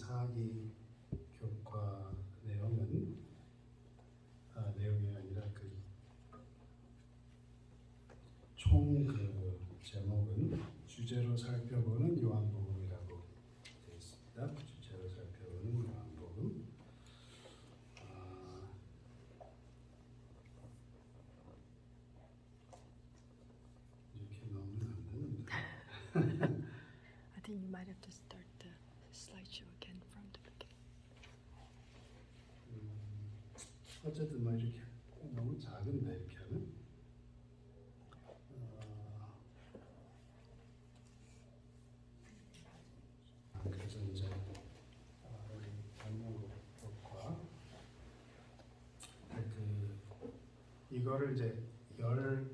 4기 교과 내용은 내용이 아니라 총 제목은 주제로 살펴보는 요한복음이라고 되어 있습니다. 주제로 살펴보는 요한복음. 이렇게 넣으면 안 되는데. I think you might have to start the slideshow again from the beginning. 어쨌든 뭐 이렇게 너무 작은데 이렇게 하면. 그래서 이제 우리 단문국과 이거를 이제 14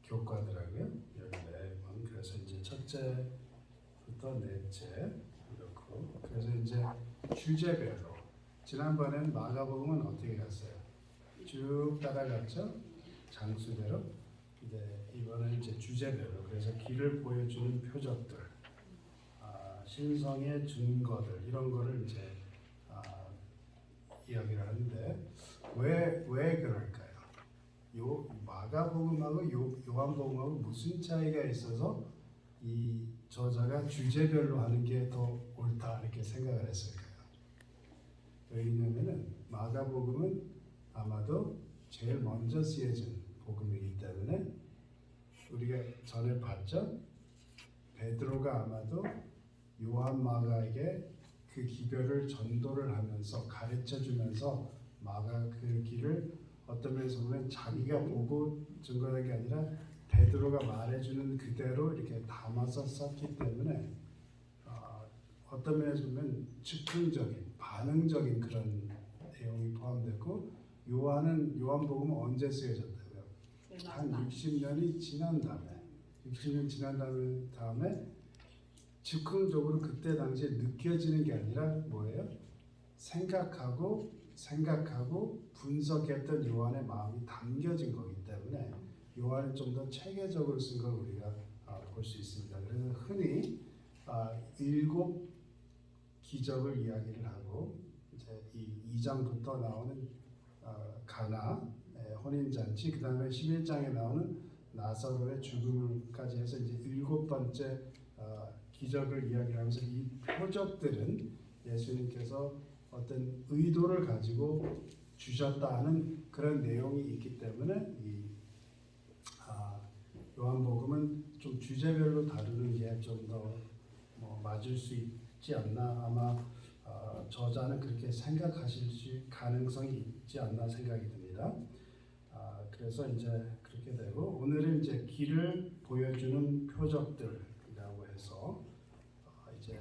교과더라고요. 14번. 그래서 이제 첫째부터 넷째 이렇고, 그래서 이제 주제별로 지난번에는 마가복음은 어떻게 갔어요? 쭉 따라갔죠? 장수대로. 이제 이번은 이제 주제별로, 그래서 길을 보여주는 표적들, 신성의 증거들, 이런 거를 이제 이야기를 하는데 왜 그럴까요? 요 마가복음하고 요한복음하고 무슨 차이가 있어서 이 저자가 주제별로 하는 게 더 옳다 이렇게 생각을 했을까요? 왜냐면은 마가복음은 아마도 제일 먼저 쓰여진 복음이기 때문에 우리가 전에 봤죠? 베드로가 아마도 요한 마가에게 그 기별을 전도를 하면서 가르쳐 주면서 마가 그 길을 어떤 면에서 보면 자기가 보고 증거한 게 아니라 베드로가 말해주는 그대로 이렇게 담아서 썼기 때문에 어떤 면에서 보면 즉흥적인 반응적인 그런 내용이 포함되고, 요한복음은 언제 쓰여졌다고요? 한 60년이 지난 다음에 60년 지난 다음에 즉흥적으로 그때 당시에 느껴지는 게 아니라 뭐예요? 생각하고 분석했던 요한의 마음이 담겨진 거기 때문에 요한은 좀 더 체계적으로 쓴 걸 우리가 볼 수 있습니다. 그래서 흔히 7 기적을 이야기를 하고, 이제 이 2장부터 나오는 가나 혼인잔치, 그 다음에 11장에 나오는 나사로의 죽음까지 해서 이제 7번째 기적을 이야기하면서 이 표적들은 예수님께서 어떤 의도를 가지고 주셨다 하는 그런 내용이 있기 때문에 이 요한복음은 좀 주제별로 다루는 게 좀 더 맞을 수 있지 않나, 아마 저자는 그렇게 생각하실 가능성이 있지 않나 생각이 듭니다. 그래서 이제 그렇게 되고, 오늘은 이제 길을 보여주는 표적들이라고 해서 이제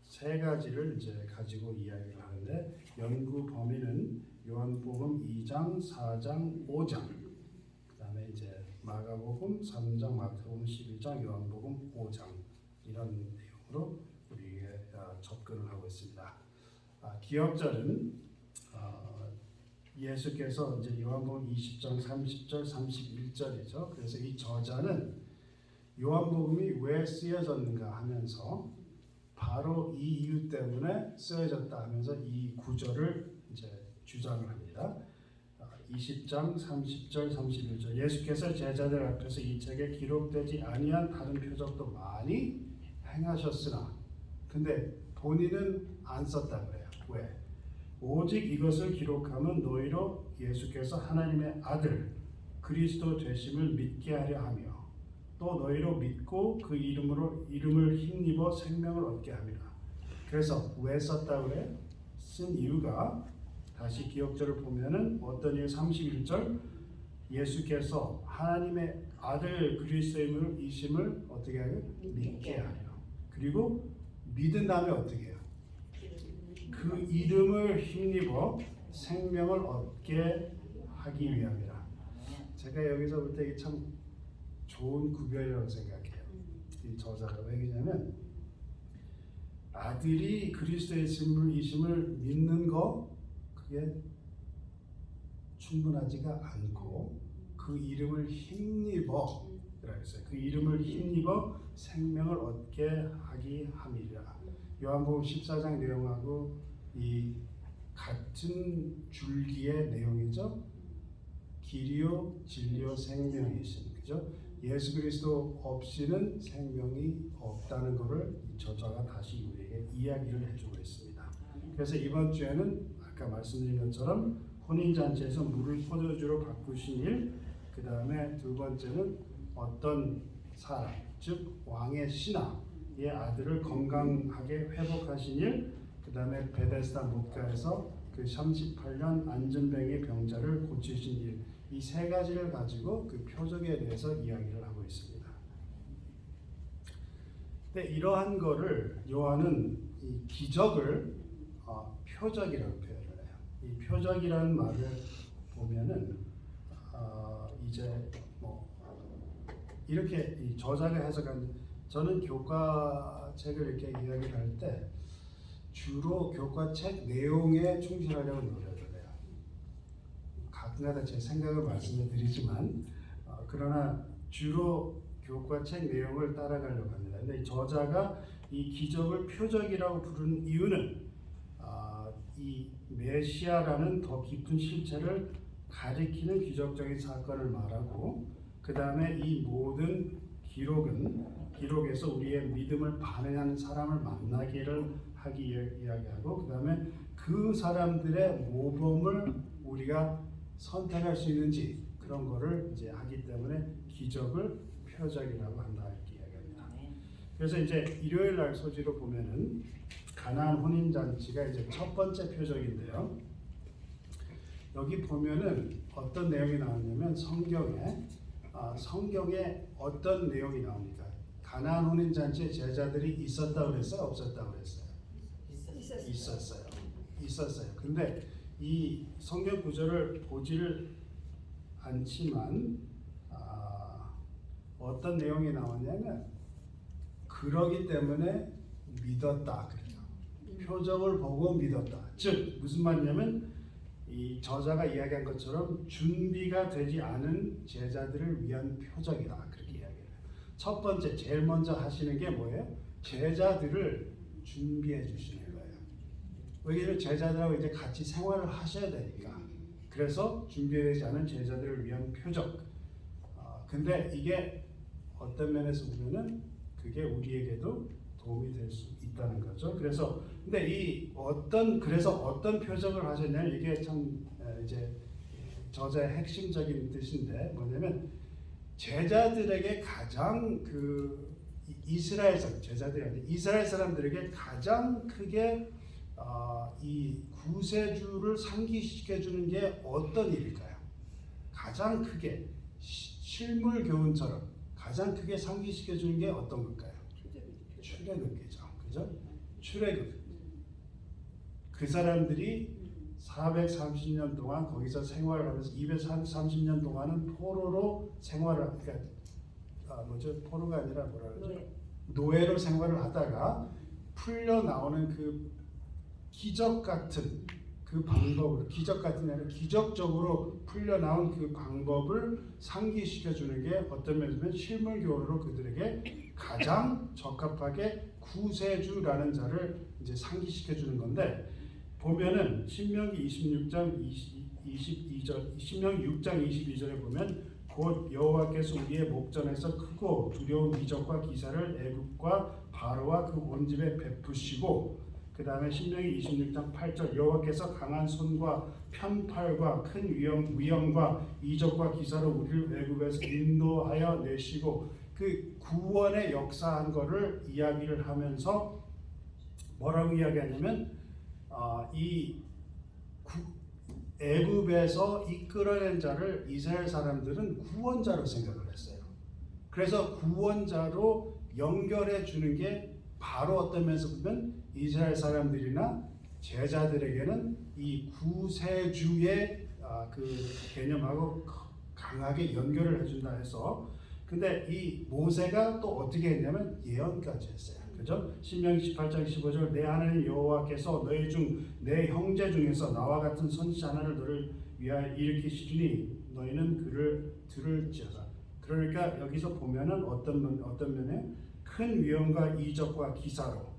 3가지를 이제 가지고 이야기를 하는데, 연구 범위는 요한복음 2장, 4장, 5장, 그다음에 이제 마가복음 3장, 마태복음 12장, 요한복음 5장, 이런 내용으로 우리가 접근을 하고 있습니다. 기억절은 예수께서 이제 요한복음 20장 30절, 31절이죠. 그래서 이 저자는 요한복음이 왜 쓰여졌는가 하면서 바로 이 이유 때문에 쓰여졌다 하면서 이 구절을 이제 주장을 합니다. 20장 30절 31절, 예수께서 제자들 앞에서 이 책에 기록되지 아니한 다른 표적도 많이 행하셨으나, 근데 본인은 안 썼다고 해요. 왜? 오직 이것을 기록하면 너희로 예수께서 하나님의 아들 그리스도 되심을 믿게 하려 하며, 또 너희로 믿고 그 이름을 힘입어 생명을 얻게 함이라. 그래서 왜 썼다고 해요? 쓴 이유가, 다시 기억절을 보면은 어떤 이유? 31절, 예수께서 하나님의 아들 그리스도이심을 어떻게 하요? 믿게 하려. 그리고 믿은 다음에 어떻게 해요? 그 이름을 힘입어 생명을 얻게 하기 위함이라. 제가 여기서 볼 때 이게 참 좋은 구별이라고 생각해요. 이 저자가. 왜냐면 아들이 그리스도이심을 믿는 거, 그게 충분하지가 않고 그 이름을 힘입어, 그랬어요. 그 이름을 힘입어 생명을 얻게 하기 함이라. 요한복음 14장 내용하고 이 같은 줄기의 내용이죠. 길이요 진리요 생명이신, 그죠? 예수 그리스도 없이는 생명이 없다는 것을 이 저자가 다시 우리에게 이야기를 해주고 있습니다. 그래서 이번 주에는 아까 말씀드린 것처럼 혼인잔치에서 물을 포도주로 바꾸신 일, 그 다음에 두 번째는 어떤 사람, 즉 왕의 신하의 아들을 건강하게 회복하신 일, 그 다음에 베데스다 못가에서 그 38년 안전병의 병자를 고치신 일, 이 세 가지를 가지고 그 표적에 대해서 이야기를 하고 있습니다. 근데 이러한 거를 요한은 이 기적을 표적이라고 표현을 해요. 이 표적이라는 말을 보면은 이제 뭐 이렇게 이 저자가 해석한, 저는 교과책을 이렇게 이야기를 할 때 주로 교과책 내용에 충실하려고 노력을 해요. 가끔가다 제 생각을 말씀을 드리지만 그러나 주로 교과책 내용을 따라가려고 합니다. 근데 이 저자가 이 기적을 표적이라고 부르는 이유는 이 메시아라는 더 깊은 실체를 가리키는 기적적인 사건을 말하고, 그 다음에 이 모든 기록에서 우리의 믿음을 반응하는 사람을 만나기를 하기 이야기하고, 그 다음에 그 사람들의 모범을 우리가 선택할 수 있는지 그런 거를 이제 하기 때문에 기적을 표적이라고 한다 이렇게 이야기합니다. 그래서 이제 일요일 날 소지로 보면은 가나안 혼인 잔치가 이제 첫 번째 표적인데요. 여기 보면은 어떤 내용이 나오냐면 성경에 어떤 내용이 나옵니까? 가나안 혼인 잔치에 제자들이 있었다고 그랬어요? 없었다고 그랬어요? 있었어요. 근데 이 성경 구절을 보지를 않지만 어떤 내용이 나오냐면 그러기 때문에 믿었다 그래요. 표적을 보고 믿었다. 즉 무슨 말이냐면 이 저자가 이야기한 것처럼 준비가 되지 않은 제자들을 위한 표적이다 그렇게 이야기해요. 첫 번째 제일 먼저 하시는 게 뭐예요? 제자들을 준비해 주시는 거예요. 왜냐하면 제자들하고 이제 같이 생활을 하셔야 되니까. 그래서 준비되지 않은 제자들을 위한 표적. 근데 이게 어떤 면에서 보면은 그게 우리에게도 도움이 될 수 있다는 거죠. 그래서 근데 그래서 어떤 표적을 하셨냐면 이게 참 이제 저자의 핵심적인 뜻인데 뭐냐면 제자들에게 가장 이스라엘 사람들에게 가장 크게 이 구세주를 상기시켜 주는 게 어떤 일일까요? 가장 크게 실물 교훈처럼 가장 크게 상기시켜 주는 게 어떤 걸까요? 출애굽이죠. 그죠? 출애굽. 그 사람들이 430년 동안 거기서 생활을 하면서 230년 동안은 포로로 생활을 포로가 아니라 뭐라 그러죠? 노예로 생활을 하다가 풀려 나오는 그 기적 같은 그 방법을, 기적 같은 게 아니라 기적적으로 풀려 나온 그 방법을 상기시켜 주는 게 어떤 면에서 실물 교훈으로 그들에게 가장 적합하게 구세주라는 자를 이제 상기시켜 주는 건데, 보면은 신명기 26장 22절, 신명기 6장 22절에 보면 곧 여호와께서 우리의 목전에서 크고 두려운 이적과 기사를 애굽과 바로와 그 온 집에 베푸시고, 그 다음에 신명기 26장 8절 여호와께서 강한 손과 편팔과 큰 위엄과 이적과 기사로 우리를 애굽에서 인도하여 내시고, 그 구원의 역사한 거를 이야기를 하면서 뭐라고 이야기하냐면 애굽에서 이끌어낸 자를 이스라엘 사람들은 구원자로 생각을 했어요. 그래서 구원자로 연결해 주는 게 바로 어떤 면에서 보면 이스라엘 사람들이나 제자들에게는 이 구세주의 그 개념하고 강하게 연결을 해준다 해서, 근데 이 모세가 또 어떻게 했냐면 예언까지 했어요. 그죠? 신명기 18장 15절 내 하나님 여호와께서 너희 중 내 형제 중에서 나와 같은 선지자 하나를 너를 위하여 일으키시리니 너희는 그를 들을지어다. 그러니까 여기서 보면은 어떤 면에 큰 위험과 이적과 기사로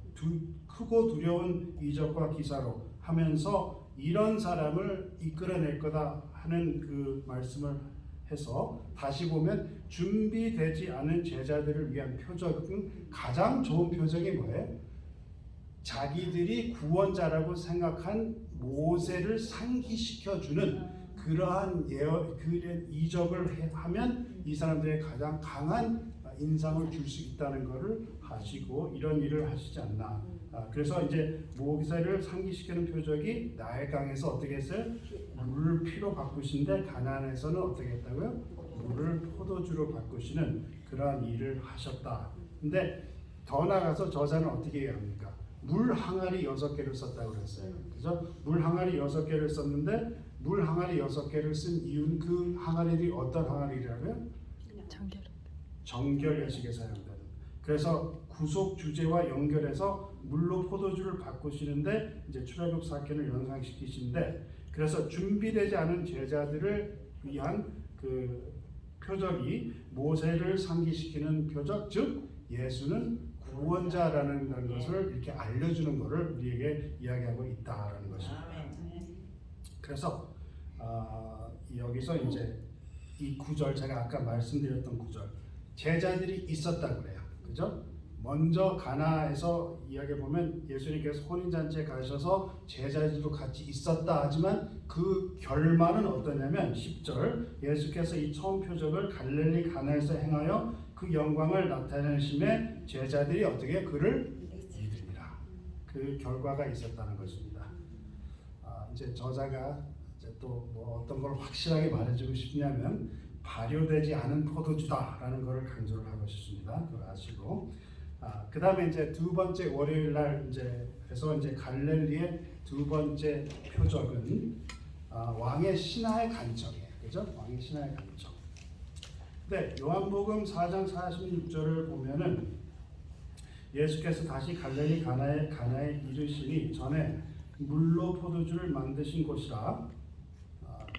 크고 두려운 이적과 기사로 하면서 이런 사람을 이끌어낼 거다 하는 그 말씀을 해서 다시 보면 준비되지 않은 제자들을 위한 표적은 가장 좋은 표적이 뭐예요? 자기들이 구원자라고 생각한 모세를 상기시켜주는 그러한 그런 이적을 하면 이 사람들의 가장 강한 인상을 줄 수 있다는 것을 하시고 이런 일을 하시지 않나. 그래서 이제 모세를 상기시키는 표적이 나일강에서 어떻게 했어요? 물을 피로 바꾸신데 가나안에서는 어떻게 했다고요? 물을 포도주로 바꾸시는 그러한 일을 하셨다. 근데 더 나아가서 저자는 어떻게 얘기합니까? 물 항아리 6개를 썼다고 그랬어요. 그래서 물 항아리 6개를 썼는데 물 항아리 6개를 쓴 이유는 그 항아리들이 어떤 항아리라고요? 정결 예식에 사용되는. 그래서 구속 주제와 연결해서 물로 포도주를 바꾸시는데 이제 출애굽 사건을 연상시키시는데 그래서 준비되지 않은 제자들을 위한 그 표적이 모세를 상기시키는 표적, 즉 예수는 구원자라는 것을 이렇게 알려주는 것을 우리에게 이야기하고 있다라는 것입니다. 그래서 여기서 이제 이 구절 제가 아까 말씀드렸던 구절 제자들이 있었다고 그래요. 그죠? 먼저 가나에서 이야기해 보면 예수님께서 혼인잔치에 가셔서 제자들도 같이 있었다 하지만 그 결말은 어떠냐면 10절 예수께서 이 처음 표적을 갈릴리 가나에서 행하여 그 영광을 나타내심에 제자들이 어떻게 그를 믿으리라. 그 결과가 있었다는 것입니다. 이제 저자가 이제 또 뭐 어떤 걸 확실하게 말해주고 싶냐면 발효되지 않은 포도주다라는 것을 강조를 하고 싶습니다. 그걸 아시고 그 다음에 이제 두 번째 월요일 날 이제 갈릴리의 두 번째 표적은 왕의 신하의 간청이에요. 그죠? 왕의 신하의 간청. 근데 요한복음 4장 46절을 보면은 예수께서 다시 갈릴리 가나에 이르시니 전에 물로 포도주를 만드신 곳이라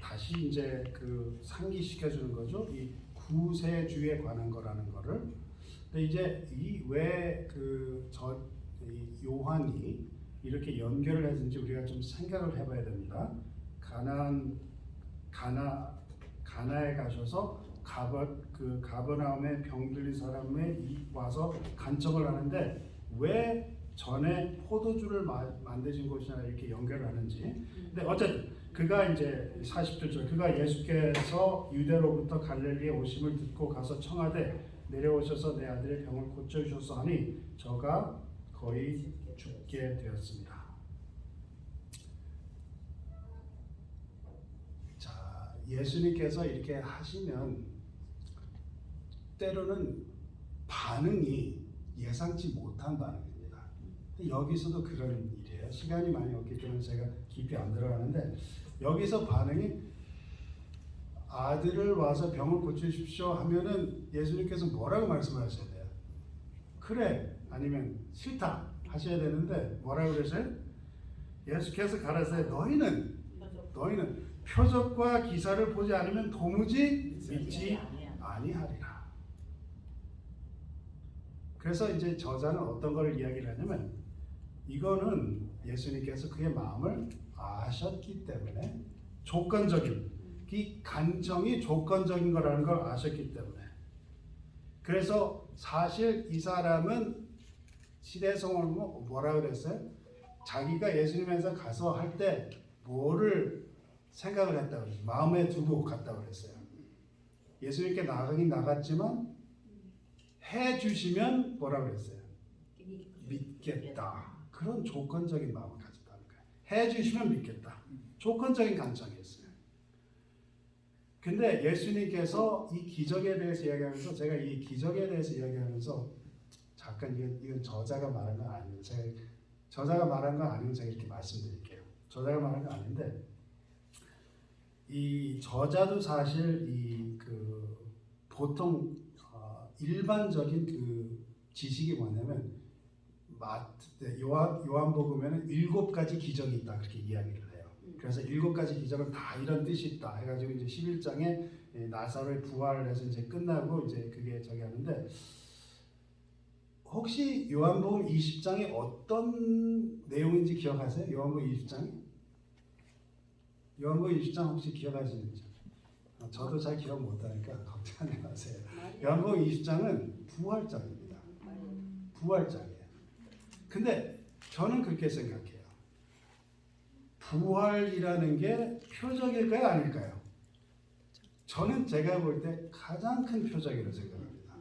다시 이제 그 상기시켜 주는 거죠. 이 구세주에 관한 거라는 거를. 근데 이제 이 왜 그 요한이 이렇게 연결을 했는지 우리가 좀 생각을 해봐야 됩니다. 가나에 가셔서 가버나움에 병 들린 사람에 와서 간청을 하는데 왜 전에 포도주를 만드신 곳이나 이렇게 연결을 하는지. 근데 어쨌든 그가 이제 40절 그가 예수께서 유대로부터 갈릴리에 오심을 듣고 가서 청하되 내려오셔서 내 아들의 병을 고쳐주셔서 하니 저가 거의 죽게 되었습니다. 자, 예수님께서 이렇게 하시면 때로는 반응이 예상치 못한 반응입니다. 여기서도 그런 일이에요. 시간이 많이 없기 때문에 제가 깊이 안 들어가는데 여기서 반응이 아들을 와서 병을 고쳐주십시오 하면은 예수님께서 뭐라고 말씀하셔야 돼요? 그래 아니면 싫다 하셔야 되는데 뭐라고 그러세요? 예수께서 가라사대 너희는 표적과 기사를 보지 않으면 도무지 믿지 아니하리라. 그래서 이제 저자는 어떤 걸 이야기를 하냐면 이거는 예수님께서 그의 마음을 아셨기 때문에 조건적인 이 간청이 조건적인 거라는 걸 아셨기 때문에 그래서 사실 이 사람은 시대성을 뭐라 그랬어요? 자기가 예수님에서 가서 할 때 뭐를 생각을 했다고 그랬어요? 마음에 두고 갔다고 그랬어요. 예수님께 나가긴 나갔지만 해주시면 뭐라 그랬어요? 믿겠다. 그런 조건적인 마음을 가졌다는 거예요. 해주시면 믿겠다. 조건적인 간청이었어요. 근데 예수님께서 이 기적에 대해서 이야기하면서 제가 이 기적에 대해서 이야기하면서 잠깐 이건 저자가 말한 건 아니에요. 저자가 말한 건 아니면 제가 이렇게 말씀드릴게요. 저자가 말한 건 아닌데 이 저자도 사실 보통 일반적인 그 지식이 뭐냐면 요한복음에는 7가지 기적이 있다 그렇게 이야기를 해요. 그래서 7가지 기적은 다 이런 뜻이 있다 해가지고 이제 11장에 나사로의 부활을 해서 이제 끝나고 이제 그게 저기 하는데 혹시 요한복음 20장이 어떤 내용인지 기억하세요? 요한복음 20장이? 요한복음 20장 혹시 기억하시는지? 저도 잘 기억 못하니까 걱정하지 마세요. 요한복음 20장은 부활장입니다. 부활장이에요. 근데 저는 그렇게 생각해요. 부활이라는 게 표적일까요? 아닐까요? 저는 제가 볼 때 가장 큰 표적이라고 생각합니다.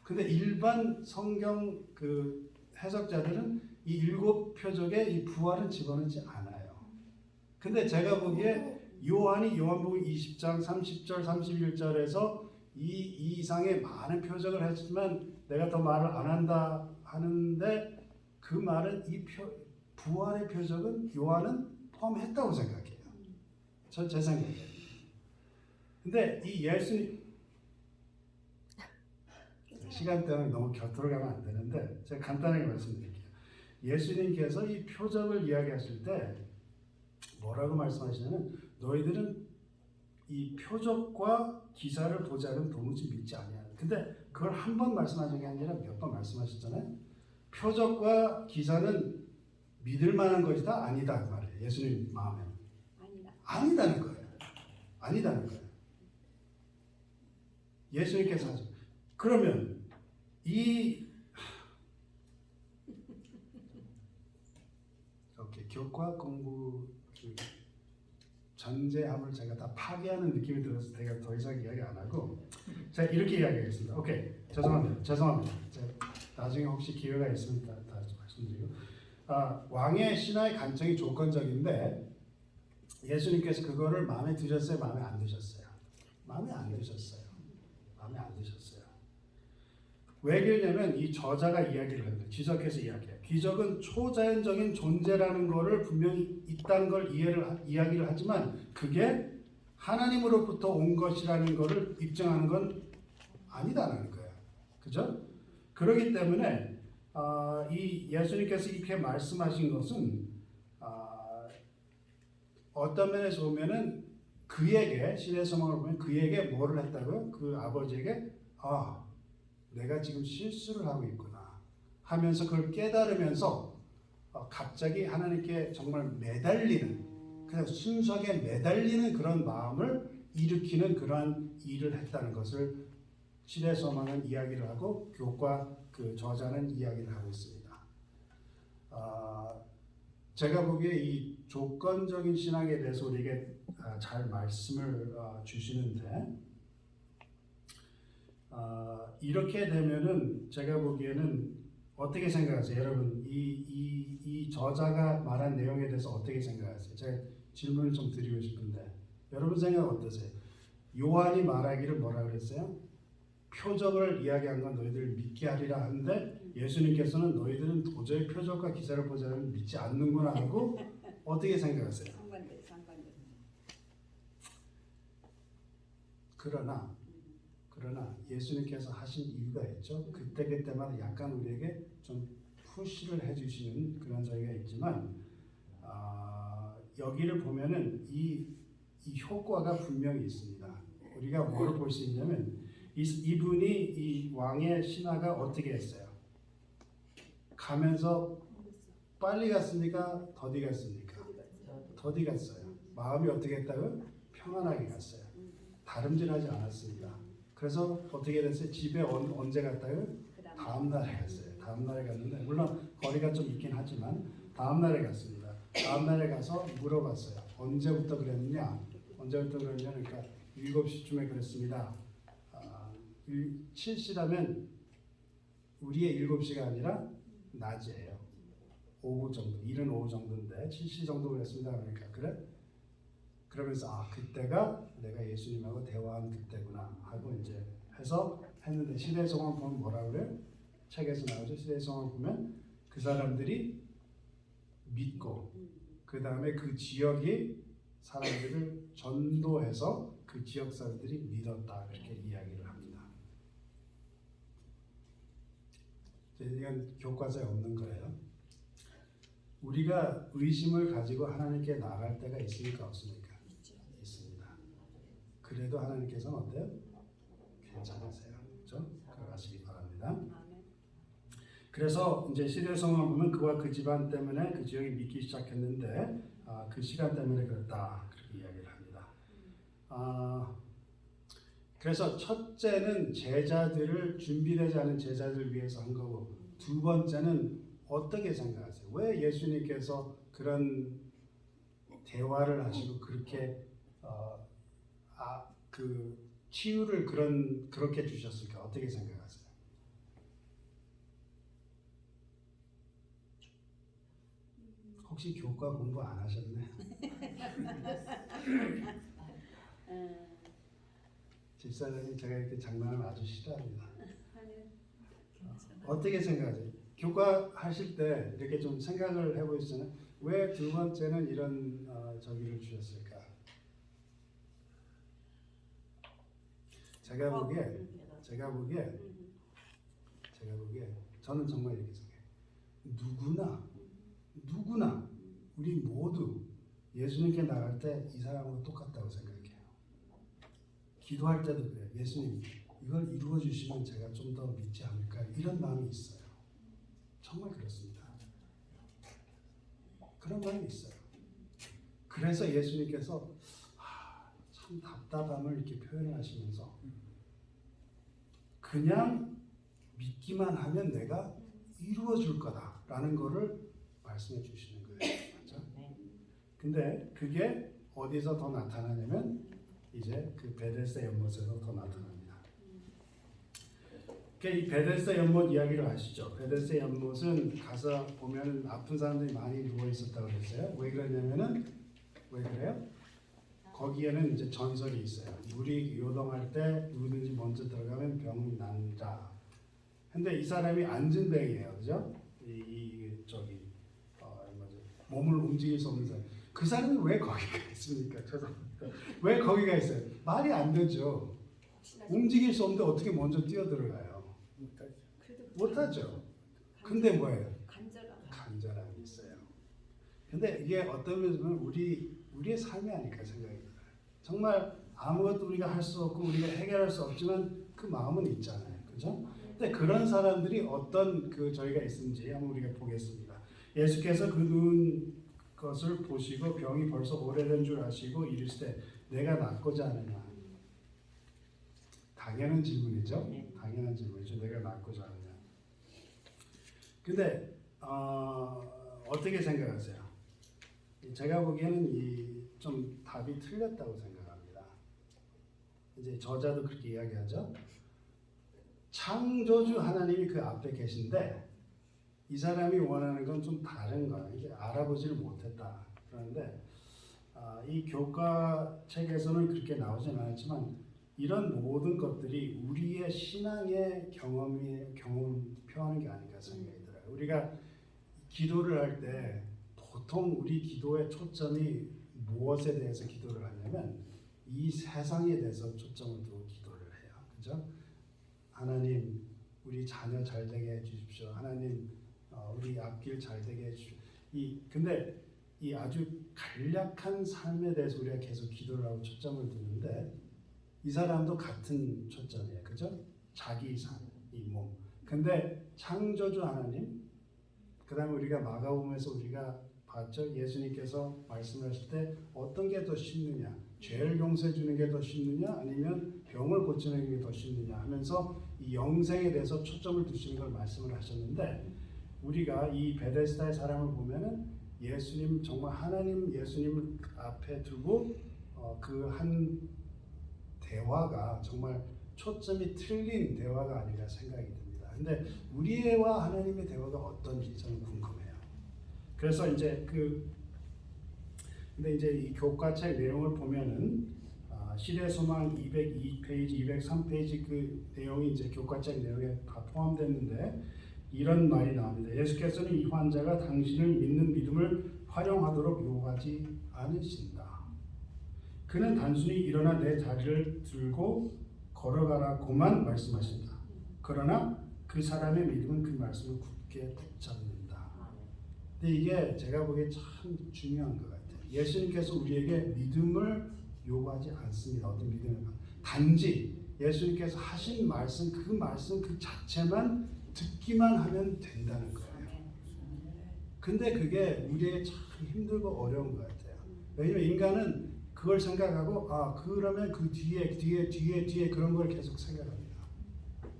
근데 일반 성경 그 해석자들은 이 7표적에 이 부활은 집어넣지 않아요. 근데 제가 보기에 요한이 요한복음 20장 30절 31절에서 이 이상의 많은 표적을 했지만 내가 더 말을 안 한다 하는데 그 말은 부활의 표적은 요한은 포함했다고 생각해요. 제 생각이에요. 근데 이 예수님 시간 때문에 너무 곁으로 가면 안 되는데 제가 간단하게 말씀드릴게요. 예수님께서 이 표적을 이야기하실 때 뭐라고 말씀하시냐면 너희들은 이 표적과 기사를 보지 않으면 도무지 믿지 아니하라. 근데 그걸 한 번 말씀하신 게 아니라 몇 번 말씀하셨잖아요. 표적과 기사는 믿을 만한 것이다 아니다 그 말이에요. 예수님 마음에 아니다는 거예요. 아니다는 거예요. 예수님께서 하죠. 그러면 이렇게 교과 공부 전제함을 제가 다 파괴하는 느낌이 들어서 제가 더 이상 이야기 안 하고 제가 이렇게 이야기하겠습니다. 오케이, 죄송합니다. 제가 나중에 혹시 기회가 있으면 다 말씀드리고 왕의 신하의 간청이 조건적인데 예수님께서 그거를 마음에 드셨어요? 마음에 안 드셨어요? 마음에 안 드셨어요. 마음에 안 드셨어요. 왜 그러냐면 이 저자가 이야기를 합니다. 지적해서 이야기해요. 기적은 초자연적인 존재라는 것을 분명히 있다는 걸 이야기를 하지만 그게 하나님으로부터 온 것이라는 것을 입증하는 건 아니다라는 거예요. 그죠? 그렇기 때문에 이 예수님께서 이렇게 말씀하신 것은 어떤 면에서 보면은 그에게 신의 소망을 보면 그에게 뭐를 했다고요? 그 아버지에게 내가 지금 실수를 하고 있구나 하면서 그걸 깨달으면서 갑자기 하나님께 정말 매달리는 그냥 순수하게 매달리는 그런 마음을 일으키는 그러한 일을 했다는 것을 신의 소망은 이야기를 하고 교과 그 저자는 이야기를 하고 있습니다. 제가 보기에 이 조건적인 신앙에 대해서 우리에게 잘 말씀을 주시는데 이렇게 되면은 제가 보기에는 어떻게 생각하세요? 여러분 이 저자가 말한 내용에 대해서 어떻게 생각하세요? 제가 질문을 좀 드리고 싶은데 여러분 생각 어떠세요? 요한이 말하기를 뭐라 그랬어요? 표적을 이야기한 건 너희들 믿게 하리라 하는데 예수님께서는 너희들은 도저히 표적과 기사를 보지 않으면 믿지 않는구나 하고 어떻게 생각하세요? 상관돼. 그러나 예수님께서 하신 이유가 있죠. 그때마다 약간 우리에게 좀 푸시를 해주시는 그런 저희가 있지만 여기를 보면은 이 효과가 분명히 있습니다. 우리가 뭘 볼 수 있냐면 이분이 이 왕의 신하가 어떻게 했어요? 가면서 빨리 갔습니까? 더디 갔습니까? 더디 갔어요. 마음이 어떻게 했다고요? 평안하게 갔어요. 다름질하지 않았습니다. 그래서 어떻게 됐어요? 집에 언제 갔다고요? 다음 날에 갔어요. 다음 날에 갔는데 물론 거리가 좀 있긴 하지만 다음 날에 갔습니다. 다음 날에 가서 물어봤어요. 언제부터 그랬느냐? 그러니까 7시쯤에 그랬습니다. 7시라면 우리의 7시가 아니라 낮이에요. 오후 정도, 이른 오후 정도인데 7시 정도 그랬습니다. 그러니까 그래? 그러면서 그때가 내가 예수님하고 대화한 그때구나 하고 이제 해서 했는데 시대의 성황 보면 뭐라 그래요? 책에서 나오죠. 시대의 성황 보면 그 사람들이 믿고 그 다음에 그 지역이 사람들을 전도해서 그 지역 사람들이 믿었다 이렇게 이야기를 합니다. 이건 교과서에 없는 거예요. 우리가 의심을 가지고 하나님께 나아갈 때가 있습니까? 없습니까? 있습니다. 그래도 하나님께서는 어때요? 괜찮으세요. 그렇죠? 그러시기 바랍니다. 그래서 이제 시대성만 보면 그와 그 집안 때문에 그 지역이 믿기 시작했는데 그 시간 때문에 그렇다 그렇게 이야기를 합니다. 그래서 첫째는 제자들을 준비되지 않은 제자들을 위해서 한 거고 두 번째는 어떻게 생각하세요? 왜 예수님께서 그런 대화를 하시고 그렇게 그 치유를 그렇게 주셨을까? 어떻게 생각하세요? 혹시 교과 공부 안 하셨나요? 집사람이 제가 이렇게 장난을 아주 싫어합니다. 어떻게 생각하세요? 교과 하실 때 이렇게 좀 생각을 해보시잖아요. 왜 두 번째는 이런 저기를 주셨을까? 제가 보기에 저는 정말 이렇게 생각해요. 누구나 우리 모두 예수님께 나갈 때 이 사람하고 똑같다고 생각해요. 기도할 때도 그래요. 예수님 이걸 이루어 주시면 제가 좀 더 믿지 않을까 이런 마음이 있어요. 정말 그렇습니다. 그런 마음이 있어요. 그래서 예수님께서 참 답답함을 이렇게 표현하시면서 그냥 믿기만 하면 내가 이루어 줄 거다라는 거를 말씀해 주시는 거예요. 맞죠? 근데 그게 어디서 더 나타나냐면 이제 그 베데스다 연못에서 더 나타납니다. 이 베데스다 연못 이야기를 아시죠? 베데스다 연못은 가서 보면 아픈 사람들이 많이 누워 있었다고 그랬어요. 왜 그러냐면은 왜 그래요? 거기에는 이제 전설이 있어요. 물이 요동할 때 누구든지 먼저 들어가면 병이 난다. 근데 이 사람이 안진뱅이에요, 그죠? 몸을 움직일 수 없는 사람. 그 사람이 왜 거기가 있습니까? 죄송합니다. 왜 거기가 있어요? 말이 안 되죠. 움직일 수 없는데 어떻게 먼저 뛰어 들어가요? 못하죠. 근데 뭐예요? 간절함이 있어요. 근데 이게 어떤 면에서 보면 우리의 삶이 아닐까 생각이 들어요. 정말 아무것도 우리가 할 수 없고 우리가 해결할 수 없지만 그 마음은 있잖아요. 그죠? 근데 그런 사람들이 어떤 저희가 있는지 한번 우리가 보겠습니다. 예수께서 그 누운 것을 보시고 병이 벌써 오래된 줄 아시고 이르시되 내가 낫고자 하느냐. 당연한 질문이죠. 당연한 질문이죠. 내가 낫고자 하느냐. 근데 어떻게 생각하세요? 제가 보기에는 좀 답이 틀렸다고 생각합니다. 이제 저자도 그렇게 이야기하죠. 창조주 하나님이 그 앞에 계신데 이 사람이 원하는 건 좀 다른 거야. 이게 알아보지를 못했다. 그런데 이 교과 책에서는 그렇게 나오진 않았지만 이런 모든 것들이 우리의 신앙의 경험을 표하는 게 아닌가 생각이 들어요. 우리가 기도를 할 때 보통 우리 기도의 초점이 무엇에 대해서 기도를 하냐면 이 세상에 대해서 초점을 두고 기도를 해요. 그죠? 하나님 우리 자녀 잘 되게 해주십시오. 하나님 우리 앞길 잘 되게 해주십시오. 근데 이 아주 간략한 삶에 대해서 우리가 계속 기도를 하고 초점을 두는데 이 사람도 같은 초점이에요. 그죠? 자기 삶, 이 몸. 근데 창조주 하나님, 그 다음에 우리가 마가복음에서 우리가 봤죠? 예수님께서 말씀하실 때 어떤 게 더 쉽느냐? 죄를 용서해 주는 게 더 쉽느냐? 아니면 병을 고치는 게 더 쉽느냐? 하면서 이 영생에 대해서 초점을 두시는 걸 말씀을 하셨는데 우리가 이 베데스다의 사람을 보면은 예수님 정말 하나님 예수님을 앞에 두고 그 한 대화가 정말 초점이 틀린 대화가 아니라 생각이 듭니다. 근데 우리와 하나님의 대화가 어떤지 저는 궁금해요. 그래서 이제 근데 이제 이 교과책 내용을 보면은 시대소망 202페이지, 203페이지 그 내용이 이제 교과책 내용에 다 포함됐는데 이런 말이 나옵니다. 예수께서는 이 환자가 당신을 믿는 믿음을 활용하도록 요구하지 않으신다. 그는 단순히 일어나 내 자리를 들고 걸어가라고만 말씀하신다. 그러나 그 사람의 믿음은 그 말씀을 굳게 붙잡는다. 근데 이게 제가 보기에 참 중요한 것 같아요. 예수님께서 우리에게 믿음을 요구하지 않습니다. 어떤 믿음의 말. 단지 예수님께서 하신 말씀 그 자체만 듣기만 하면 된다는 거예요. 근데 그게 우리에게 참 힘들고 어려운 것 같아요. 왜냐면 인간은 그걸 생각하고 그러면 그 뒤에 그런 걸 계속 생각합니다.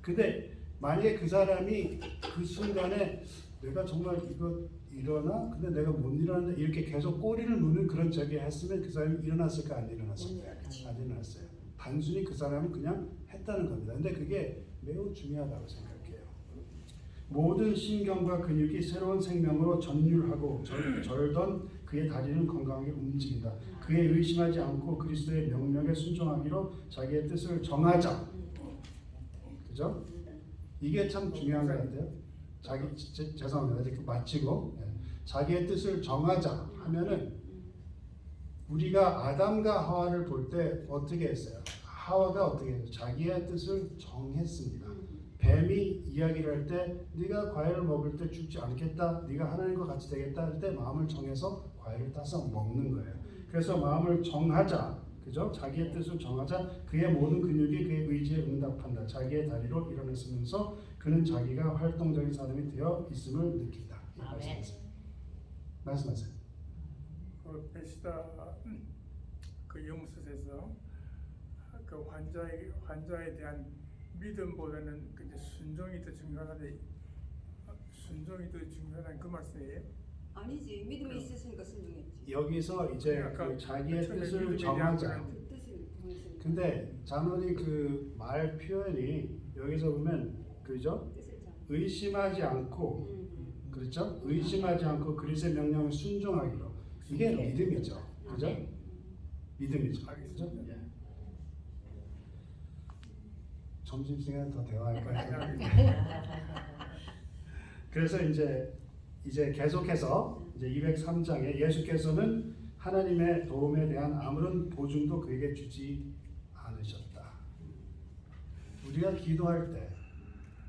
근데 만약에 그 사람이 그 순간에 내가 정말 이거 일어나? 근데 내가 못 일어난다 이렇게 계속 꼬리를 무는 그런 적이 했으면 그 사람이 일어났을까 안 일어났을까? 안 일어났어요. 단순히 그 사람은 그냥 했다는 겁니다. 근데 그게 매우 중요하다고 생각해요. 모든 신경과 근육이 새로운 생명으로 전율하고 절던 그의 다리는 건강하게 움직인다. 그의 의심하지 않고 그리스도의 명령에 순종하기로 자기의 뜻을 정하자. 그죠? 이게 참 중요한 것 같아요. 죄송합니다. 이렇게 마치고 자기의 뜻을 정하자 하면은 우리가 아담과 하와를 볼 때 어떻게 했어요? 하와가 어떻게 했어요? 자기의 뜻을 정했습니다. 뱀이 이야기를 할 때 네가 과일을 먹을 때 죽지 않겠다. 네가 하나님과 같이 되겠다 할 때 마음을 정해서 과일을 따서 먹는 거예요. 그래서 마음을 정하자. 그죠? 자기의 뜻을 정하자. 그의 모든 근육이 그의 의지에 응답한다. 자기의 다리로 일어났으면서 그는 자기가 활동적인 사람이 되어 있음을 느낀다. 말씀하세요. 그 베시다 그 연구소에서 그 환자에 대한 믿음보다는 이제 순종이 더 중요하다는 그 말씀이에요? 아니지. 믿음이 있었으니까 순종했지. 여기서 이제 그 자기의 뜻을 정하자. 그 뜻을 정했으니까. 근데 자문이 그 말 표현이 여기서 보면 그죠? 뜻을 정. 의심하지 않고 그렇죠? 의심하지 않고 그리스도의 명령을 순종하기로. 이게 믿음이죠. 그죠? 믿음이죠. 그죠? 점심시간에 더 대화할까요? 그래서 이제 계속해서 이제 203장에 예수께서는 하나님의 도움에 대한 아무런 보증도 그에게 주지 않으셨다. 우리가 기도할 때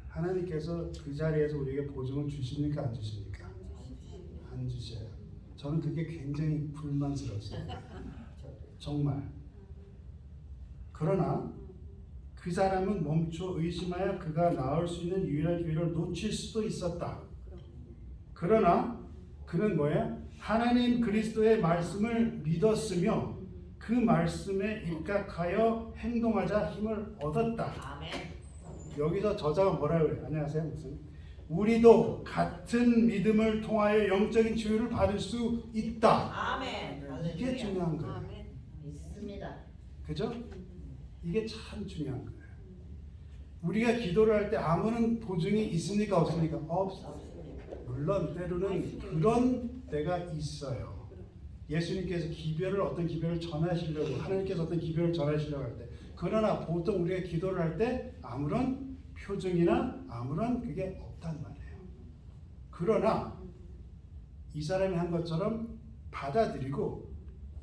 하나님께서 그 자리에서 우리에게 보증을 주십니까 안 주십니까? 안 주셔요. 저는 그게 굉장히 불만스럽습니다. 정말. 그러나 그 사람은 멈춰 의심하여 그가 나을 수 있는 유일한 기회를 놓칠 수도 있었다. 그러나 그는 뭐예요? 하나님 그리스도의 말씀을 믿었으며 그 말씀에 입각하여 행동하자 힘을 얻었다. 아멘. 여기서 저자가 뭐라고 그래요? 안녕하세요. 무슨? 우리도 같은 믿음을 통하여 영적인 치유를 받을 수 있다. 아멘. 이게 할렐루야. 중요한 거예요. 아멘. 믿습니다. 그죠? 이게 참 중요한 거예요. 우리가 기도를 할 때 아무런 보증이 있습니까? 없습니까? 없어요. 물론 때로는 그런 때가 있어요. 예수님께서 어떤 기별을 전하시려고 하나님께서 어떤 기별을 전하시려고 할 때 그러나 보통 우리가 기도를 할 때 아무런 표정이나 아무런 그게 없단 말이에요. 그러나 이 사람이 한 것처럼 받아들이고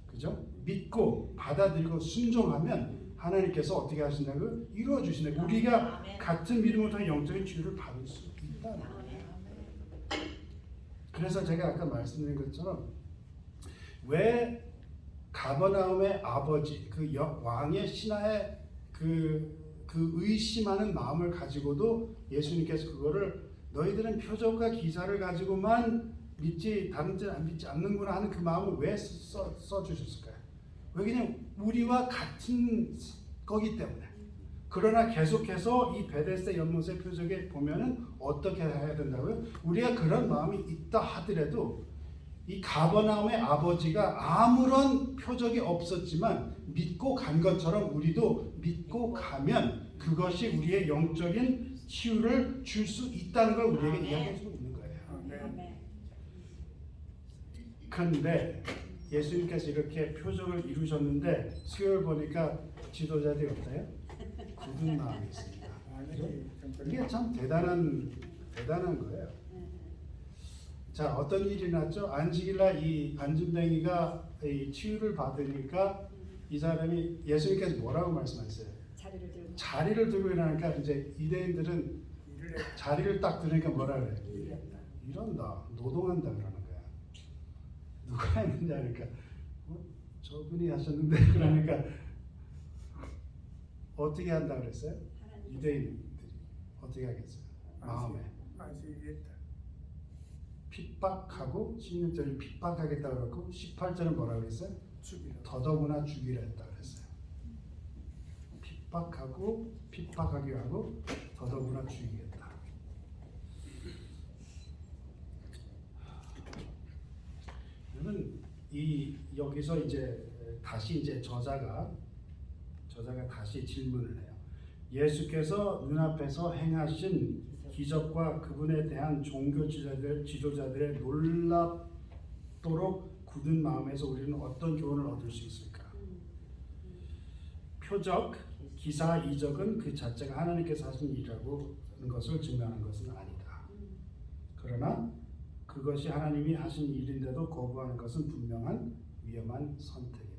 그죠? 믿고 받아들이고 순종하면 하나님께서 어떻게 하신다고 이루어 주신다. 우리가 아멘. 같은 믿음을 통해 영적인 치유를 받을 수 있다는 거예요. 그래서 제가 아까 말씀드린 것처럼 왜 가버나움의 아버지 그 왕의 신하의 그 의심하는 마음을 가지고도 예수님께서 그거를 너희들은 표적과 기사를 가지고만 믿지 다른 데는 안 믿지 않는구나 하는 그 마음을 왜 써주셨을까요? 왜 그냥 우리와 같은 거기 때문에. 그러나 계속해서 이 베데스다 연못의 표적에 보면은 어떻게 해야 된다고요? 우리가 그런 마음이 있다 하더라도 이 가버나움의 아버지가 아무런 표적이 없었지만 믿고 간 것처럼 우리도 믿고 가면 그것이 우리의 영적인 치유를 줄 수 있다는 걸 우리에게 이야기해 주고 있는 거예요. 아멘. 그런데 예수님께서 이렇게 표적을 이루셨는데 수요일 보니까 지도자들이 어때요? 굳은 마음이 있습니다. 그죠? 이게 참 대단한 거예요. 자, 어떤 일이 났죠? 안식일날 이 안진뱅이가 이 치유를 받으니까 이 사람이 예수님께서 뭐라고 말씀하셨어요? 자리를 들고 일어나니까 이제 유대인들은 자리를 딱 들으니까 뭐라 그래? 이런다, 노동한다 그러는 거야. 누가 했느냐 하니까 저분이 하셨는데 그러니까 어떻게 한다 그랬어요? 하나님 유대인들이 어떻게 하겠어요? 마음에 안식일했다. 핍박하고 16절에 핍박하겠다 그랬고 18절은 뭐라 그랬어요? 죽이라. 더더구나 죽이라 했다 그랬어요. 핍박하고 핍박하게 하고 더더구나 죽이겠다. 그러면 이 여기서 이제 다시 이제 저자가 다시 질문을 해요. 예수께서 눈앞에서 행하신 기적과 그분에 대한 종교 지도자들의 놀랍도록 굳은 마음에서 우리는 어떤 교훈을 얻을 수 있을까? 표적, 기사, 이적은 그 자체가 하나님께서 하신 일이라고 하는 것을 증명하는 것은 아니다. 그러나 그것이 하나님이 하신 일인데도 거부하는 것은 분명한 위험한 선택이다.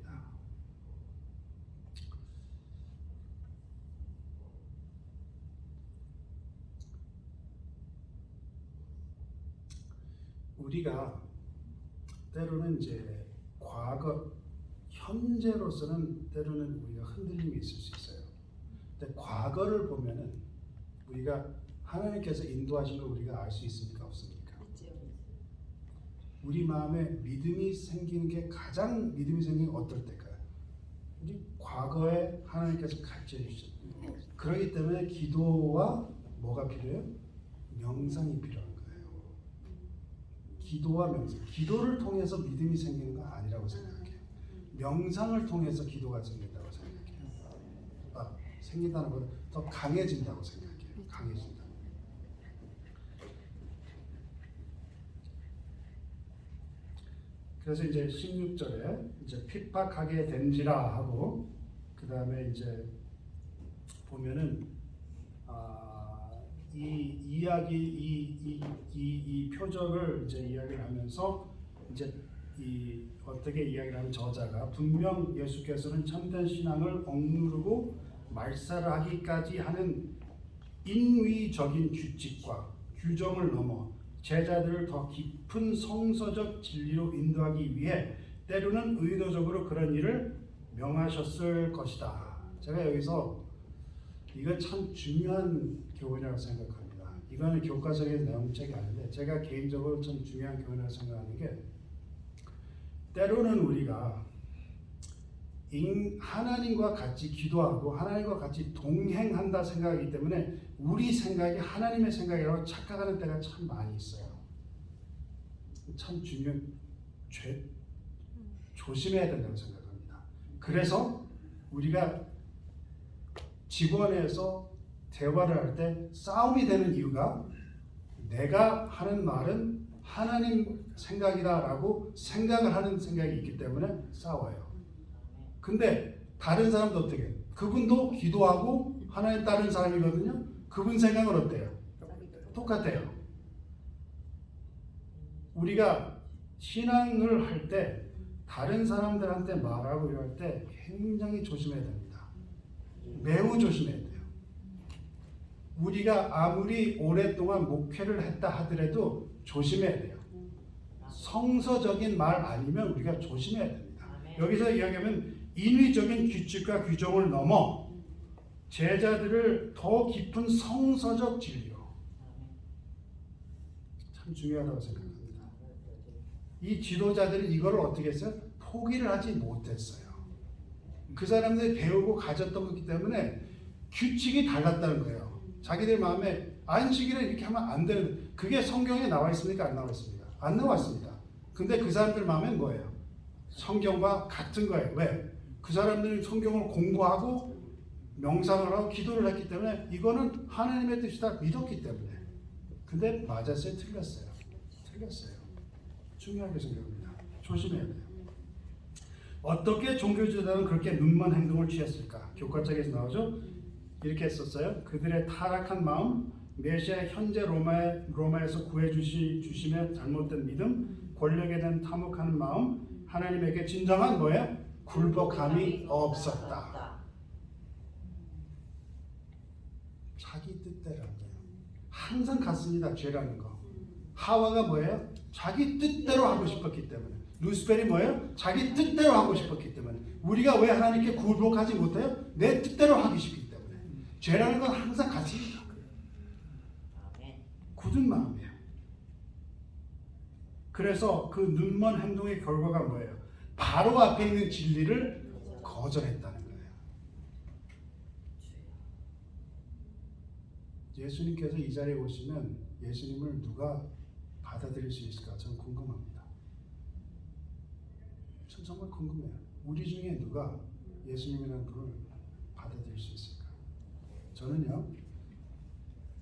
우리가 때로는 이제 과거, 현재로서는 때로는 우리가 흔들림이 있을 수 있어요. 근데 과거를 보면은 우리가 하나님께서 인도하신 걸 우리가 알 수 있습니까? 없습니까? 우리 마음에 믿음이 생기는 게 가장 믿음이 생기는 게 어떨 때일까요? 우리 과거에 하나님께서 가르쳐 주셨어요. 그렇기 때문에 기도와 뭐가 필요해요? 명상이 필요한 거예요. 기도와 명상. 기도를 통해서 믿음이 생기는 건 아니라고 생각해요. 명상을 통해서 기도가 생긴다고 생각해요. 생긴다는 것보다 더 강해진다고 생각해요. 강해진다. 그래서 이제 16절에 이제 핍박하게 된지라 하고 그 다음에 이제 보면은 이 이야기 이 표적을 이제 이야기를 하면서 이제 이 어떻게 이야기를 하면 저자가 분명 예수께서는 참된 신앙을 억누르고 말살하기까지 하는 인위적인 규칙과 규정을 넘어 제자들을 더 깊은 성서적 진리로 인도하기 위해 때로는 의도적으로 그런 일을 명하셨을 것이다. 제가 여기서 이건 참 중요한 교훈이라고 생각합니다. 이거는 교과서의 내용책이 아닌데 제가 개인적으로 참 중요한 교훈이라고 생각하는 게 때로는 우리가 하나님과 같이 기도하고 하나님과 같이 동행한다 생각하기 때문에 우리 생각이 하나님의 생각이라고 착각하는 때가 참 많이 있어요. 참 조심해야 된다고 생각합니다. 그래서 우리가 직원에서 대화를 할 때 싸움이 되는 이유가 내가 하는 말은 하나님 생각이다라고 생각을 하는 생각이 있기 때문에 싸워요. 근데 다른 사람도 어떻게 해요? 그분도 기도하고 하나님 따르는 사람이거든요. 그분 생각은 어때요? 똑같아요. 우리가 신앙을 할 때 다른 사람들한테 말하고 이럴 때 굉장히 조심해야 됩니다. 매우 조심해야 돼요. 우리가 아무리 오랫동안 목회를 했다 하더라도 조심해야 돼요. 성서적인 말 아니면 우리가 조심해야 됩니다. 여기서 이야기하면 인위적인 규칙과 규정을 넘어 제자들을 더 깊은 성서적 진리로 참 중요하다고 생각합니다. 이 지도자들이 이걸 어떻게 했어요? 포기를 하지 못했어요. 그 사람들이 배우고 가졌던 거기 때문에 규칙이 달랐다는 거예요. 자기들 마음에 안식일에 이렇게 하면 안 되는, 그게 성경에 나와 있습니까? 안 나와 있습니까? 안 나와 있습니다. 근데 그 사람들 마음엔 뭐예요? 성경과 같은 거예요. 왜? 그 사람들이 성경을 공부하고 명상을 하고 기도를 했기 때문에 이거는 하나님의 뜻이다 믿었기 때문에. 근데 맞았어요? 틀렸어요? 틀렸어요. 중요하게 생각합니다. 조심해야 돼요. 어떻게 종교지도자는 그렇게 눈먼 행동을 취했을까? 교과책에서 나오죠? 이렇게 했었어요. 그들의 타락한 마음, 메시아 현재 로마에서 구해주심의 잘못된 믿음, 권력에 대한 탐욕하는 마음, 하나님에게 진정한 뭐예요? 굴복함이 없었다. 자기 뜻대로 한 거예요. 항상 같습니다. 죄라는 거. 하와가 뭐예요? 자기 뜻대로 하고 싶었기 때문에. 루시펠이 뭐예요? 자기 뜻대로 하고 싶었기 때문에. 우리가 왜 하나님께 굴복하지 못해요? 내 뜻대로 하기 쉽기 때문에. 죄라는 건 항상 같습니다. 굳은 마음이에요. 그래서 그 눈먼 행동의 결과가 뭐예요? 바로 앞에 있는 진리를 거절했다는 거예요. 예수님께서 이 자리에 오시면 예수님을 누가 받아들일 수 있을까? 저는 궁금합니다. 전 정말 궁금해요. 우리 중에 누가 예수님이라는 분을 받아들일 수 있을까? 저는요,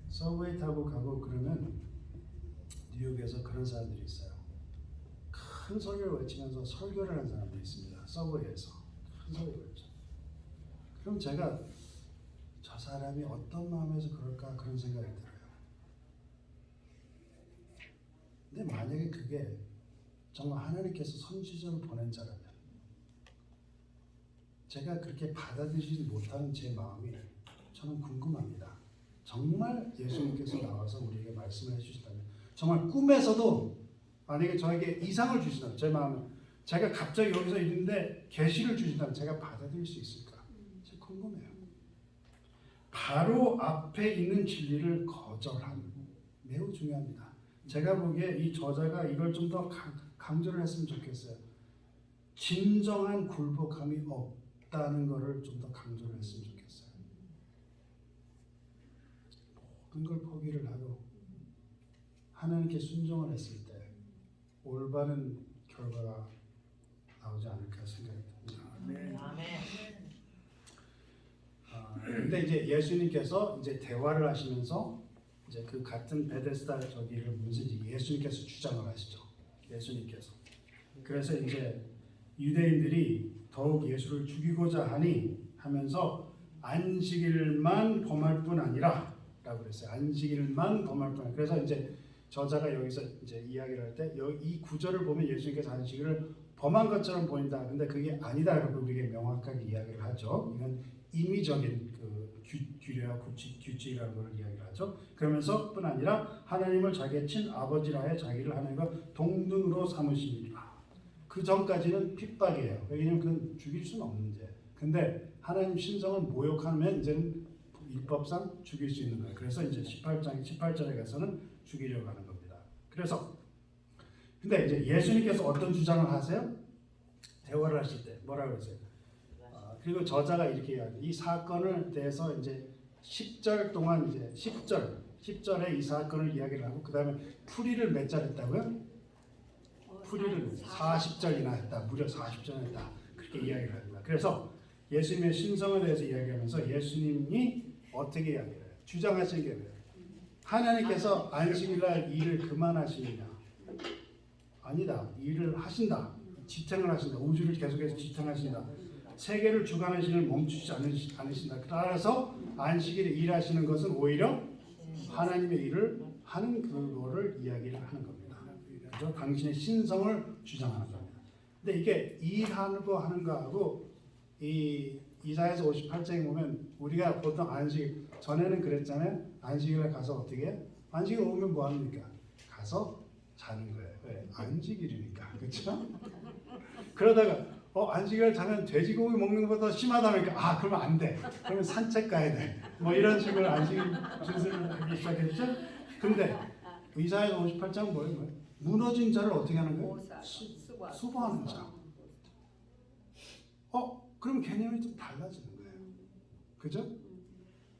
서브웨이 타고 가고 그러면 뉴욕에서 그런 사람들이 있어요. 큰 설교를 외치면서 설교를 하는 사람들이 있습니다. 서브웨이에서 큰 설교를 외쳐. 그럼 제가 저 사람이 어떤 마음에서 그럴까 그런 생각이 들어요. 근데 만약에 그게 정말 하나님께서 선지자를 보낸 자라면 제가 그렇게 받아들이지 못하는 제 마음이 저는 궁금합니다. 정말 예수님께서 나와서 우리에게 말씀을 해주신다면, 정말 꿈에서도 만약에 저에게 이상을 주신다면, 제 마음에 제가 갑자기 여기서 있는데 계시를 주신다면 제가 받아들일 수 있을까? 제가 궁금해요. 바로 앞에 있는 진리를 거절함, 매우 중요합니다. 제가 보기에 이 저자가 이걸 좀 더 강조를 했으면 좋겠어요. 진정한 굴복함이 없다는 것을 좀 더 강조를 했으면 좋겠어요. 모든 걸 포기를 하고 하나님께 순종을 했을 때 올바른 결과가 나오지 않을까 생각이 듭니다. 근데 이제 예수님께서 이제 대화를 하시면서 이제 그 같은 베데스다 저기를 보면서 이제 예수님께서 주장을 하시죠. 예수님께서. 그래서 이제 유대인들이 더욱 예수를 죽이고자 하니 하면서 안식일만 범할 뿐 아니라 라고 그랬어요. 안식일만 범할 뿐 아니라. 그래서 이제 저자가 여기서 이제 이야기를 할 때 이 구절을 보면 예수님께서 안식일을 범한 것처럼 보인다. 근데 그게 아니다라고 우리에게 명확하게 이야기를 하죠. 이건 임의적인 그 규례와 규칙이라는 걸 이야기를 하죠. 그러면서 뿐 아니라 하나님을 자기의 친아버지라 해 자기를 하나님과 동등으로 삼으시니라. 그 전까지는 핍박이에요. 왜냐하면 그건 죽일 수는 없는 죄. 근데 하나님 신성을 모욕하면 이제는 율법상 죽일 수 있는 거예요. 그래서 이제 18절에 가서는 죽이려고 하는 겁니다. 그래서 근데 이제 예수님께서 어떤 주장을 하세요? 대화를 하실 때 뭐라고 그러세요? 그리고 저자가 이렇게 이야기해요. 이 사건을 대해서 이제 10절 동안 이제 10절에 이 사건을 이야기를 하고 그 다음에 풀이를 몇 절 했다고요? 풀이를 40절이나 했다. 무려 40절 했다. 그렇게 이야기를 합니다. 그래서 예수님의 신성에 대해서 이야기하면서 예수님이 어떻게 이야기를 해요? 주장하시는 게 뭐예요? 하나님께서 안식일날 일을 그만하시느냐? 아니다. 일을 하신다. 지탱을 하신다. 우주를 계속해서 지탱하신다. 세계를 주관하시는 멈추지 않으신다. 따라서 안식일에 일하시는 것은 오히려 하나님의 일을 하는 그거를 이야기를 하는 겁니다. 그래서 당신의 신성을 주장하는 겁니다. 근데 이게 일하는 거 하는 거하고 이 이사야서 58장에 보면 우리가 보통 안식 전에는 그랬잖아요. 안식일에 가서 어떻게 해요? 안식일 오면 뭐 합니까? 가서 자는 거예요. 왜? 안식일이니까. 그렇죠? 그러다가 안식일 자면 돼지고기 먹는 것보다 심하다니까 그러면 안 돼. 그러면 산책 가야 돼. 뭐 이런 식으로 안식일 준수를 하기 시작했죠. 근데 이사야서 58장은 뭐예요? 무너진 자를 어떻게 하는 거예요? 수고하는 자. 그럼 개념이 좀 달라지는 거예요. 그죠?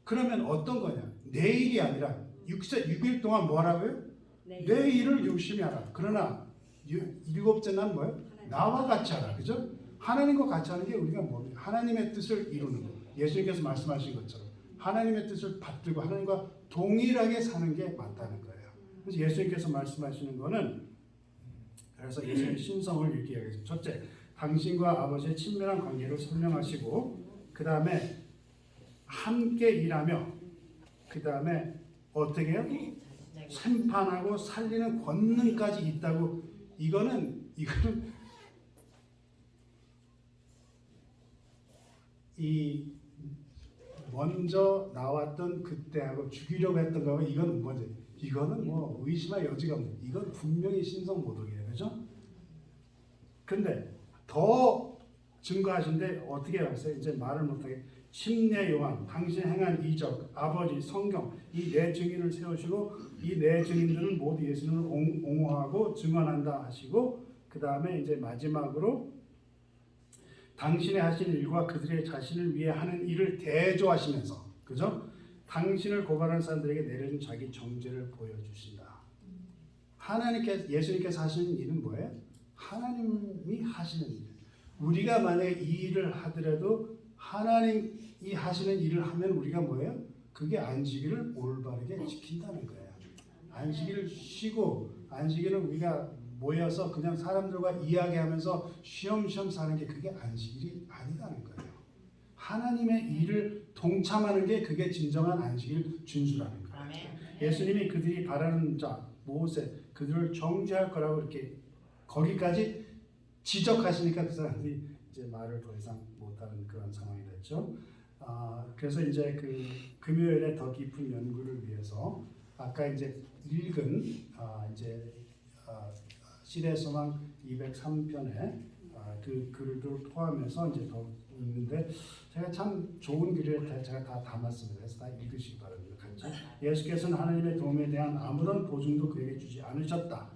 그러면 어떤 거냐? 내일이 아니라 6일 동안 뭐 하라고요? 내 일을 열심히 하라. 그러나 일곱째 날 뭐예요? 나와 같이 하라. 그죠? 하나님과 같이 하는 게 우리가 뭡니까? 하나님의 뜻을 이루는 거. 예수님께서 말씀하신 것처럼 하나님의 뜻을 받들고 하나님과 동일하게 사는 게 맞다는 거예요. 그래서 예수님께서 말씀하시는 거는 그래서 예수님의 신성을 이렇게 이야기해요. 첫째, 당신과 아버지의 친밀한 관계를 설명하시고 그 다음에 함께 일하며 그 다음에 어떻게 해요? 생판하고 살리는 권능까지 있다고. 이거는 이 먼저 나왔던 그때하고 죽이려고 했던 거하고 이건 뭐지? 이거는 뭐 의심할 여지가 없는. 이건 분명히 신성 모독이에요, 그렇죠? 근데 더 증거하신데 어떻게 하세요? 이제 말을 못하게 침례 요한, 당신 행한 이적, 아버지, 성경 이 네 증인을 세우시고 이 네 증인들은 모두 예수님을 옹호하고 증언한다 하시고 그 다음에 이제 마지막으로 당신의 하신 일과 그들의 자신을 위해 하는 일을 대조하시면서 그죠? 당신을 고발하는 사람들에게 내려준 자기 정죄를 보여주신다. 하나님께서 예수님께서 하시는 일은 뭐예요? 하나님이 하시는 일. 우리가 만약에 이 일을 하더라도 하나님이 하시는 일을 하면 우리가 뭐예요? 그게 안식일을 올바르게 지킨다는 거예요. 안식일을 쉬고 안식일은 우리가 모여서 그냥 사람들과 이야기하면서 쉬엄쉬엄 사는 게 그게 안식일이 아니라는 거예요. 하나님의 일을 동참하는 게 그게 진정한 안식일 준수라는 거예요. 아멘. 예수님이 그들이 바라는 자 모세 그들을 정죄할 거라고 이렇게 거기까지 지적하시니까 그 사람들이 이제 말을 더 이상 못하는 그런 상황이 됐죠. 그래서 이제 그 금요일에 더 깊은 연구를 위해서 아까 이제 읽은 이제 시대소망 203편에 그 글을 포함해서 이제 더 읽는데 제가 참 좋은 글을 제가 다 담았습니다. 그래서 다 읽으시기 바랍니다. 같이. 예수께서는 하나님의 도움에 대한 아무런 보증도 그에게 주지 않으셨다.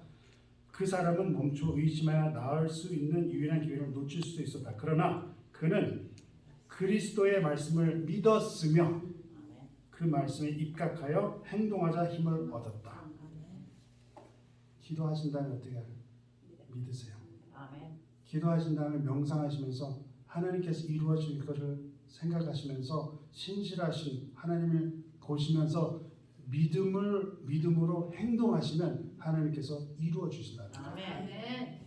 그 사람은 멈추어 의심하여 나을 수 있는 유일한 기회를 놓칠 수도 있었다. 그러나 그는 그리스도의 말씀을 믿었으며 그 말씀에 입각하여 행동하자 힘을 얻었다. 기도하신 다음에 어떻게 해요? 믿으세요. 아멘. 기도하신 다음에 명상하시면서 하나님께서 이루어 주실 것을 생각하시면서 신실하신 하나님을 보시면서 믿음으로 행동하시면 하나님께서 이루어 주신다는 거예요. 아멘.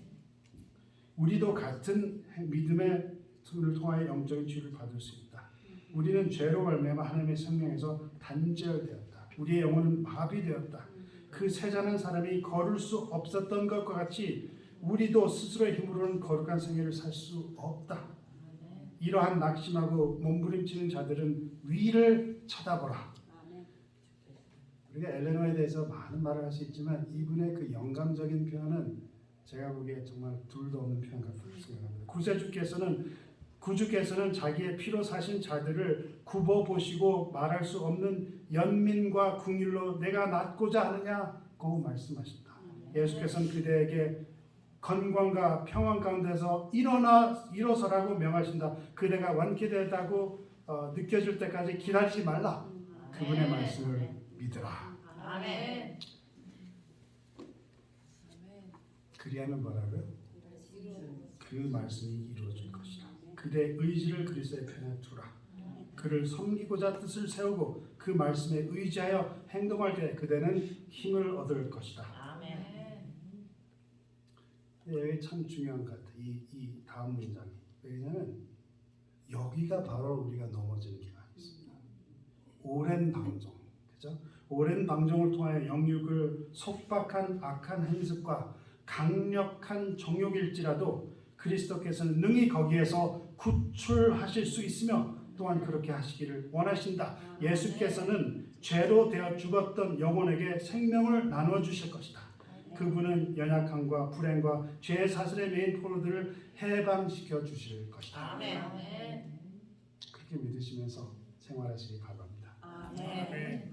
우리도 같은 믿음의 툴을 통하여 영적인 치유를 받을 수 있다. 우리는 죄로 말미암아 하나님의 생명에서 단절되었다. 우리의 영혼은 마비되었다. 그 세자는 사람이 걸을 수 없었던 것과 같이 우리도 스스로의 힘으로는 거룩한 생애를 살 수 없다. 이러한 낙심하고 몸부림치는 자들은 위를 쳐다보라. 우리가 엘레노에 대해서 많은 말을 할 수 있지만 이분의 그 영감적인 표현은 제가 보기에 정말 둘도 없는 표현 같다고 생각합니다. 구주께서는 자기의 피로 사신 자들을 굽어 보시고 말할 수 없는 연민과 궁일로 내가 낫고자 하느냐고 말씀하신다. 예수께서는 그대에게 건강과 평안 가운데서 일어서라고 명하신다. 그대가 완쾌되었다고 느껴질 때까지 기다리지 말라. 그분의 말씀을 믿으라. 아멘. 그리하면 뭐라고요? 그 말씀이 이루어질 것이다. 그대의 의지를 그리스도의 편에 두라. 그를 섬기고자 뜻을 세우고 그 말씀에 의지하여 행동할 때 그대는 힘을 얻을 것이다. 아멘. 여기 참 중요한 것 같아요. 이 다음 문장이. 왜냐하면 여기가 바로 우리가 넘어지는 게 아니습니다. 오랜 방종, 그죠? 오랜 방종을 통하여 영육을 속박한 악한 행습과 강력한 정욕일지라도 그리스도께서는 능히 거기에서 구출하실 수 있으며 또한 그렇게 하시기를 원하신다. 예수께서는 죄로 되어 죽었던 영혼에게 생명을 나누어 주실 것이다. 그분은 연약함과 불행과 죄의 사슬에 매인 포로들을 해방시켜 주실 것이다. 아멘. 그렇게 믿으시면서 생활하시기 바랍니다. 아멘.